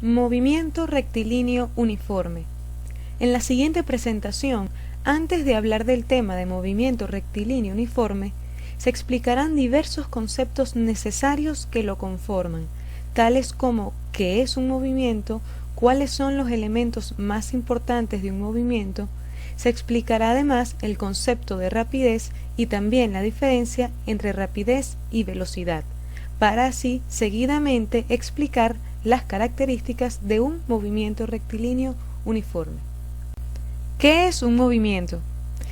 Movimiento rectilíneo uniforme. En la siguiente presentación, antes de hablar del tema de movimiento rectilíneo uniforme, se explicarán diversos conceptos necesarios que lo conforman, tales como qué es un movimiento, cuáles son los elementos más importantes de un movimiento. Se explicará además el concepto de rapidez y también la diferencia entre rapidez y velocidad, para así seguidamente explicar las características de un movimiento rectilíneo uniforme. ¿Qué es un movimiento?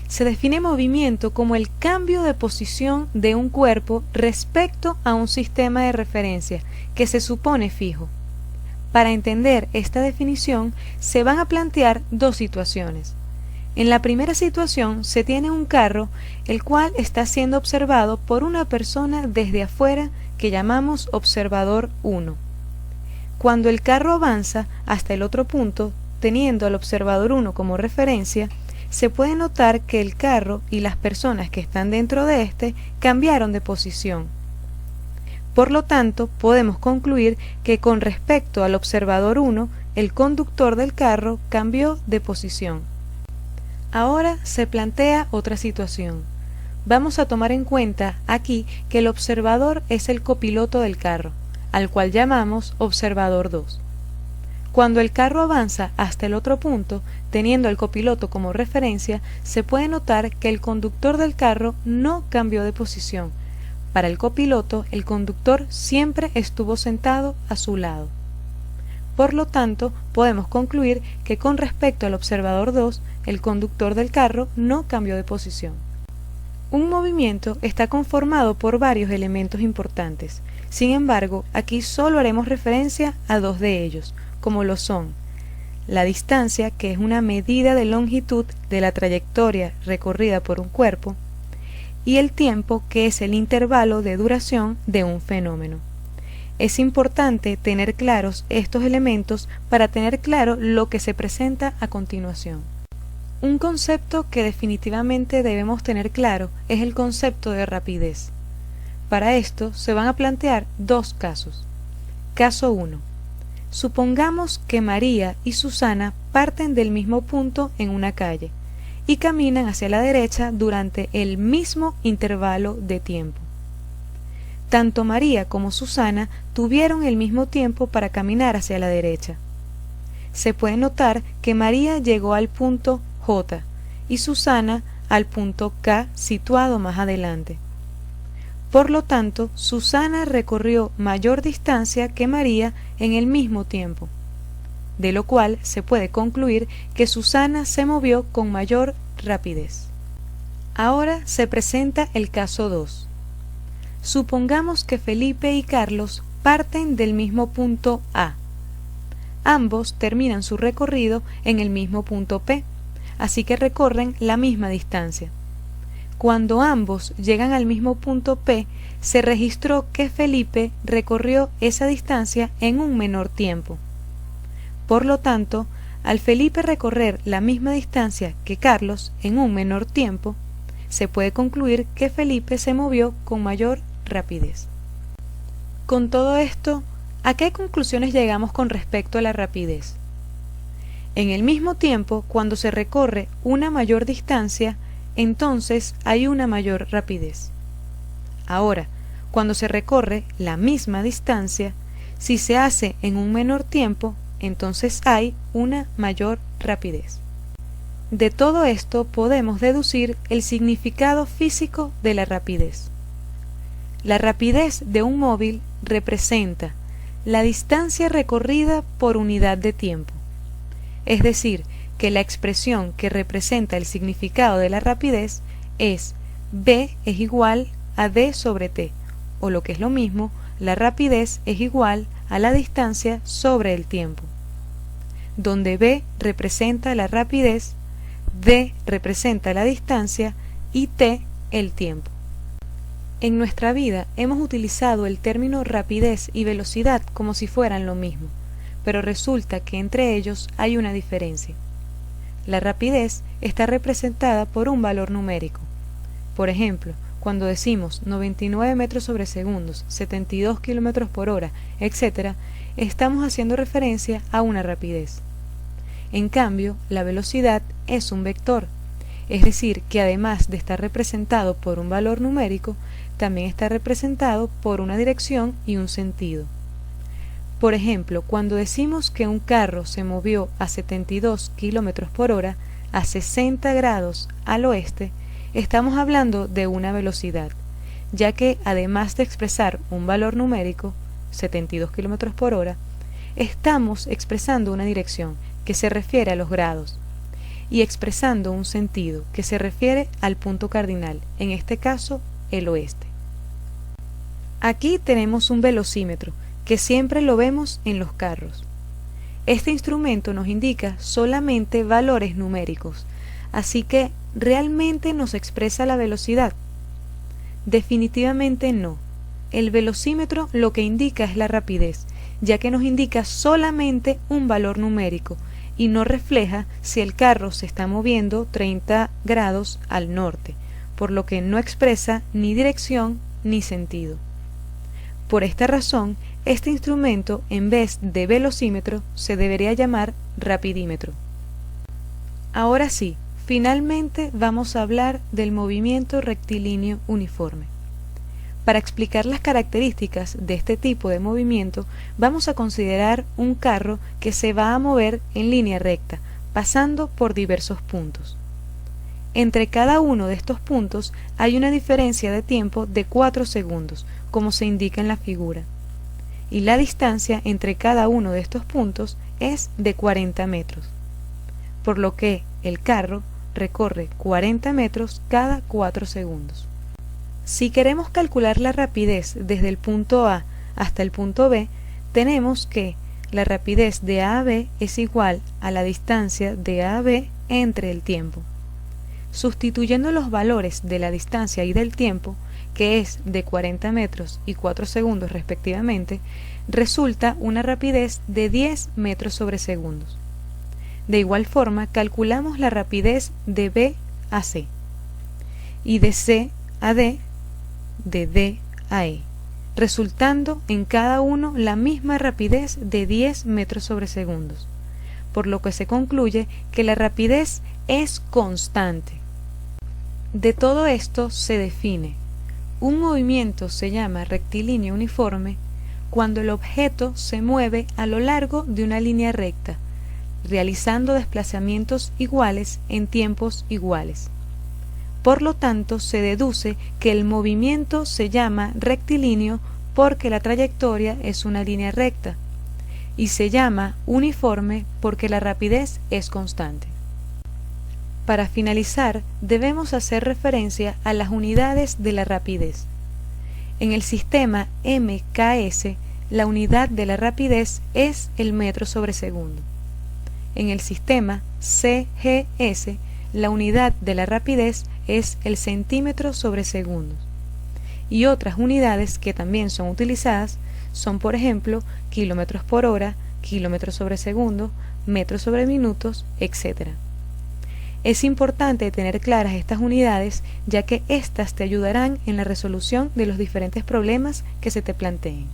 Se define movimiento como el cambio de posición de un cuerpo respecto a un sistema de referencia que se supone fijo. Para entender esta definición, se van a plantear dos situaciones. En la primera situación se tiene un carro, el cual está siendo observado por una persona desde afuera que llamamos observador 1. Cuando el carro avanza hasta el otro punto, teniendo al observador 1 como referencia, se puede notar que el carro y las personas que están dentro de este cambiaron de posición. Por lo tanto, podemos concluir que con respecto al observador 1, el conductor del carro cambió de posición. Ahora se plantea otra situación. Vamos a tomar en cuenta aquí que el observador es el copiloto del carro, al cual llamamos observador 2. Cuando el carro avanza hasta el otro punto, teniendo al copiloto como referencia, se puede notar que el conductor del carro no cambió de posición. Para el copiloto, el conductor siempre estuvo sentado a su lado. Por lo tanto, podemos concluir que con respecto al observador 2, el conductor del carro no cambió de posición. Un movimiento está conformado por varios elementos importantes. Sin embargo, aquí solo haremos referencia a dos de ellos, como lo son la distancia, que es una medida de longitud de la trayectoria recorrida por un cuerpo, y el tiempo, que es el intervalo de duración de un fenómeno. Es importante tener claros estos elementos para tener claro lo que se presenta a continuación. Un concepto que definitivamente debemos tener claro es el concepto de rapidez. Para esto se van a plantear dos casos. Caso 1. Supongamos que María y Susana parten del mismo punto en una calle y caminan hacia la derecha durante el mismo intervalo de tiempo. Tanto María como Susana tuvieron el mismo tiempo para caminar hacia la derecha. Se puede notar que María llegó al punto J y Susana al punto K situado más adelante. Por lo tanto, Susana recorrió mayor distancia que María en el mismo tiempo, de lo cual se puede concluir que Susana se movió con mayor rapidez. Ahora se presenta el caso 2. Supongamos que Felipe y Carlos parten del mismo punto A. Ambos terminan su recorrido en el mismo punto P, así que recorren la misma distancia. Cuando ambos llegan al mismo punto P, se registró que Felipe recorrió esa distancia en un menor tiempo. Por lo tanto, al Felipe recorrer la misma distancia que Carlos en un menor tiempo, se puede concluir que Felipe se movió con mayor rapidez. Con todo esto, ¿a qué conclusiones llegamos con respecto a la rapidez? En el mismo tiempo, cuando se recorre una mayor distancia, entonces hay una mayor rapidez. Ahora, cuando se recorre la misma distancia, si se hace en un menor tiempo, entonces hay una mayor rapidez. De todo esto podemos deducir el significado físico de la rapidez. La rapidez de un móvil representa la distancia recorrida por unidad de tiempo. Es decir, que la expresión que representa el significado de la rapidez es v es igual a d sobre t, o lo que es lo mismo, la rapidez es igual a la distancia sobre el tiempo, donde v representa la rapidez, d representa la distancia y t el tiempo. En nuestra vida hemos utilizado el término rapidez y velocidad como si fueran lo mismo, pero resulta que entre ellos hay una diferencia. La rapidez está representada por un valor numérico. Por ejemplo, cuando decimos 99 metros sobre segundos, 72 kilómetros por hora, etc., estamos haciendo referencia a una rapidez. En cambio, la velocidad es un vector, es decir, que además de estar representado por un valor numérico, también está representado por una dirección y un sentido. Por ejemplo, cuando decimos que un carro se movió a 72 kilómetros por hora a 60 grados al oeste, estamos hablando de una velocidad, ya que además de expresar un valor numérico, 72 kilómetros por hora, estamos expresando una dirección que se refiere a los grados y expresando un sentido que se refiere al punto cardinal, en este caso el oeste. Aquí tenemos un velocímetro, que siempre lo vemos en los carros. Este instrumento nos indica solamente valores numéricos, así que ¿realmente nos expresa la velocidad? Definitivamente no. El velocímetro lo que indica es la rapidez, ya que nos indica solamente un valor numérico y no refleja si el carro se está moviendo 30 grados al norte, por lo que no expresa ni dirección ni sentido. Por esta razón, este instrumento, en vez de velocímetro, se debería llamar rapidímetro. Ahora sí, finalmente vamos a hablar del movimiento rectilíneo uniforme. Para explicar las características de este tipo de movimiento, vamos a considerar un carro que se va a mover en línea recta, pasando por diversos puntos. Entre cada uno de estos puntos hay una diferencia de tiempo de 4 segundos, como se indica en la figura, y la distancia entre cada uno de estos puntos es de 40 metros, por lo que el carro recorre 40 metros cada 4 segundos. Si queremos calcular la rapidez desde el punto A hasta el punto B, tenemos que la rapidez de A a B es igual a la distancia de A a B entre el tiempo. Sustituyendo los valores de la distancia y del tiempo, que es de 40 metros y 4 segundos respectivamente, resulta una rapidez de 10 metros sobre segundos. De igual forma, calculamos la rapidez de B a C y de C a D, de D a E, resultando en cada uno la misma rapidez de 10 metros sobre segundos, por lo que se concluye que la rapidez es constante. De todo esto se define: un movimiento se llama rectilíneo uniforme cuando el objeto se mueve a lo largo de una línea recta, realizando desplazamientos iguales en tiempos iguales. Por lo tanto, se deduce que el movimiento se llama rectilíneo porque la trayectoria es una línea recta, y se llama uniforme porque la rapidez es constante. Para finalizar, debemos hacer referencia a las unidades de la rapidez. En el sistema MKS, la unidad de la rapidez es el metro sobre segundo. En el sistema CGS, la unidad de la rapidez es el centímetro sobre segundo. Y otras unidades que también son utilizadas son, por ejemplo, kilómetros por hora, kilómetros sobre segundo, metros sobre minutos, etc. Es importante tener claras estas unidades, ya que éstas te ayudarán en la resolución de los diferentes problemas que se te planteen.